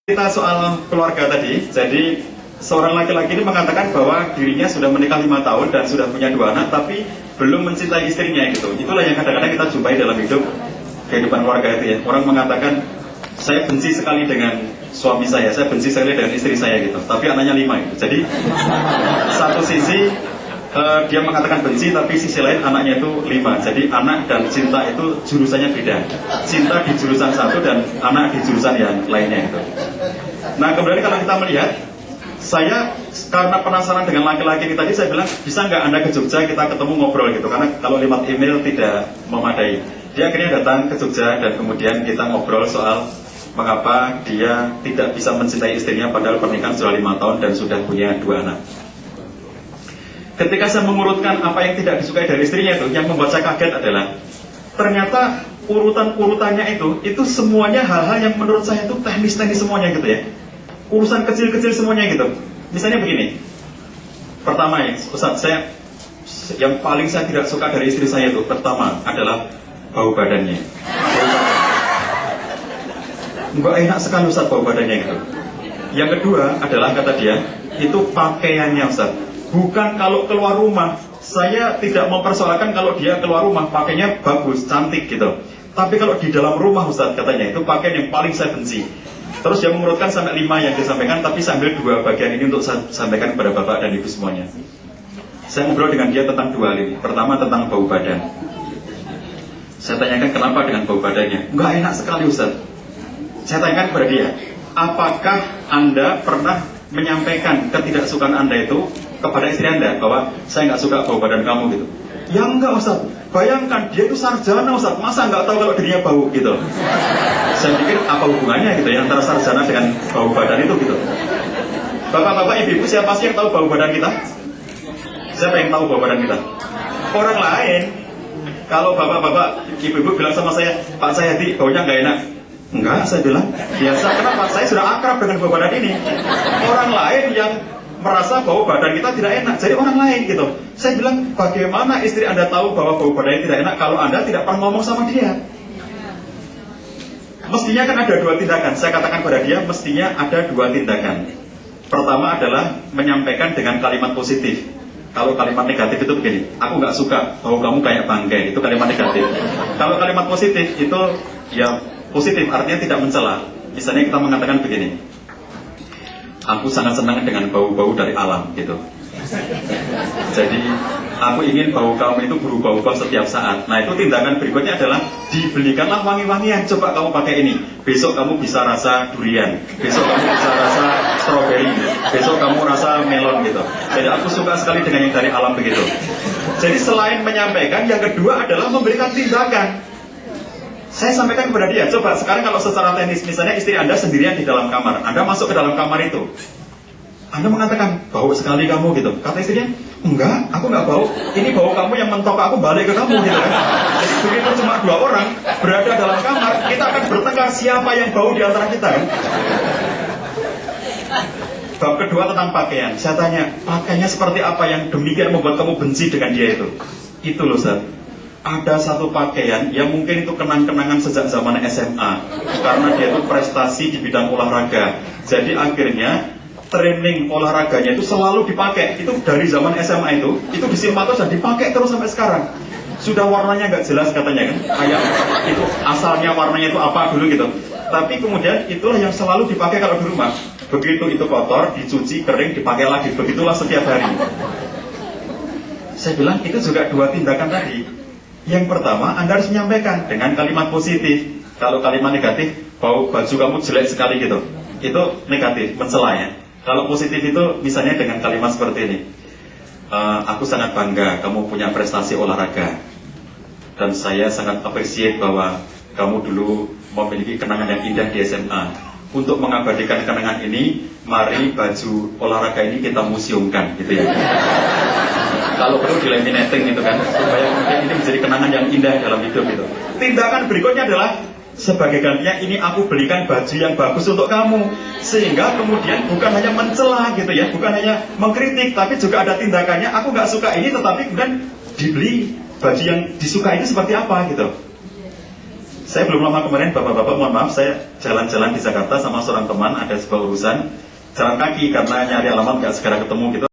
Kita soal keluarga tadi, jadi seorang laki-laki ini mengatakan bahwa dirinya sudah menikah 5 tahun dan sudah punya 2 anak, tapi belum mencintai istrinya gitu. Itulah yang kadang-kadang kita jumpai dalam kehidupan keluarga itu ya. Orang mengatakan, saya benci sekali dengan suami saya benci sekali dengan istri saya gitu. Tapi anaknya 5 gitu. Jadi satu sisi dia mengatakan benci, tapi sisi lain anaknya itu 5. Jadi anak dan cinta itu jurusannya beda. Cinta di jurusan satu dan anak di jurusan yang lainnya itu. Nah kemudian kalau kita melihat, saya karena penasaran dengan laki-laki ini tadi, saya bilang bisa nggak Anda ke Jogja, kita ketemu ngobrol gitu. Karena kalau lewat email tidak memadai. Dia akhirnya datang ke Jogja dan kemudian kita ngobrol soal mengapa dia tidak bisa mencintai istrinya padahal pernikahan sudah 5 tahun dan sudah punya 2 anak. Ketika saya mengurutkan apa yang tidak disukai dari istrinya itu, yang membuat saya kaget adalah ternyata urutan-urutannya itu semuanya hal-hal yang menurut saya itu teknis-teknis semuanya gitu ya. Urusan kecil-kecil semuanya gitu. Misalnya begini. Pertama ya, Ustaz, yang paling saya tidak suka dari istri saya itu pertama adalah bau badannya. Enggak enak sekali Ustaz bau badannya gitu. Yang kedua adalah kata dia, itu pakaiannya Ustaz. Bukan kalau keluar rumah, saya tidak mempersoalkan kalau dia keluar rumah pakainya bagus, cantik gitu. Tapi kalau di dalam rumah Ustaz katanya, itu pakaian yang paling saya benci. Terus dia mengurutkan sampai 5 yang disampaikan, tapi saya ambil 2 bagian ini untuk saya sampaikan kepada Bapak dan Ibu semuanya. Saya ngobrol dengan dia tentang 2 hal ini. Pertama tentang bau badan. Saya tanyakan kenapa dengan bau badannya. Enggak enak sekali Ustaz. Saya tanyakan kepada dia, apakah Anda pernah menyampaikan ketidaksukaan Anda itu kepada istri Anda bahwa saya nggak suka bau badan kamu gitu? Ya enggak Ustaz. Bayangkan dia itu sarjana Ustaz, masa nggak tahu kalau dirinya bau gitu? Saya pikir apa hubungannya gitu ya antara sarjana dengan bau badan itu gitu. Bapak-bapak, ibu-ibu, siapa sih yang tahu bau badan kita? Siapa yang tahu bau badan kita? Orang lain. Kalau bapak-bapak, ibu-ibu bilang sama saya, Pak Sayadi, baunya nggak enak. Enggak, saya bilang biasa. Kenapa? Saya sudah akrab dengan bau badan ini. Orang lain yang merasa bau badan kita tidak enak, jadi orang lain gitu. Saya bilang, bagaimana istri Anda tahu bahwa bau badannya tidak enak kalau Anda tidak pernah ngomong sama dia? Mestinya kan ada 2 tindakan. Saya katakan pada dia, mestinya ada 2 tindakan. Pertama adalah menyampaikan dengan kalimat positif. Kalau kalimat negatif itu begini, aku nggak suka bau kamu kayak bangkai, itu kalimat negatif. Kalau kalimat positif itu ya positif, artinya tidak mencela. Misalnya kita mengatakan begini, aku sangat senang dengan bau-bau dari alam gitu. Jadi aku ingin bau kamu itu berubah-ubah setiap saat. Nah itu tindakan berikutnya adalah dibelikanlah wangi-wangian. Coba kamu pakai ini, besok kamu bisa rasa durian, besok kamu bisa rasa stroberi, besok kamu rasa melon gitu. Jadi aku suka sekali dengan yang dari alam begitu. Jadi selain menyampaikan, yang kedua adalah memberikan tindakan. Saya sampaikan kepada dia, coba sekarang kalau secara teknis, misalnya istri Anda sendirian di dalam kamar, Anda masuk ke dalam kamar itu, Anda mengatakan, bau sekali kamu gitu. Kata istrinya, enggak, aku enggak bau. Ini bau kamu yang mentok aku balik ke kamu gitu kan. Jadi begitu cuma 2 orang berada dalam kamar, kita akan bertengkar siapa yang bau di antara kita kan. Bab kedua tentang pakaian. Saya tanya, pakaiannya seperti apa yang demikian membuat kamu benci dengan dia itu? Itu loh Ustaz. Ada satu pakaian yang mungkin itu kenang-kenangan sejak zaman SMA. Karena dia itu prestasi di bidang olahraga. Jadi akhirnya training olahraganya itu selalu dipakai. Itu dari zaman SMA itu disimpan terus dan dipakai terus sampai sekarang. Sudah warnanya nggak jelas katanya kan, kayak itu asalnya warnanya itu apa dulu gitu. Tapi kemudian itulah yang selalu dipakai kalau di rumah. Begitu itu kotor, dicuci, kering, dipakai lagi. Begitulah setiap hari. Saya bilang itu juga 2 tindakan tadi. Yang pertama, Anda harus menyampaikan dengan kalimat positif. Kalau kalimat negatif, baju kamu jelek sekali gitu, itu negatif, mencela ya. Kalau positif itu misalnya dengan kalimat seperti ini, aku sangat bangga kamu punya prestasi olahraga, dan saya sangat appreciate bahwa kamu dulu memiliki kenangan yang indah di SMA. Untuk mengabadikan kenangan ini, mari baju olahraga ini kita museumkan gitu ya. Kalau perlu dilaminating gitu kan, supaya kemudian ini menjadi kenangan yang indah dalam hidup gitu. Tindakan berikutnya adalah, sebagai gantinya ini aku belikan baju yang bagus untuk kamu. Sehingga kemudian bukan hanya mencela gitu ya, bukan hanya mengkritik, tapi juga ada tindakannya, aku nggak suka ini tetapi kemudian dibeli baju yang disuka itu seperti apa gitu. saya belum lama kemarin, bapak-bapak mohon maaf, saya jalan-jalan di Jakarta sama seorang teman, ada sebuah urusan, jalan kaki karena nyari alamat nggak segera ketemu gitu.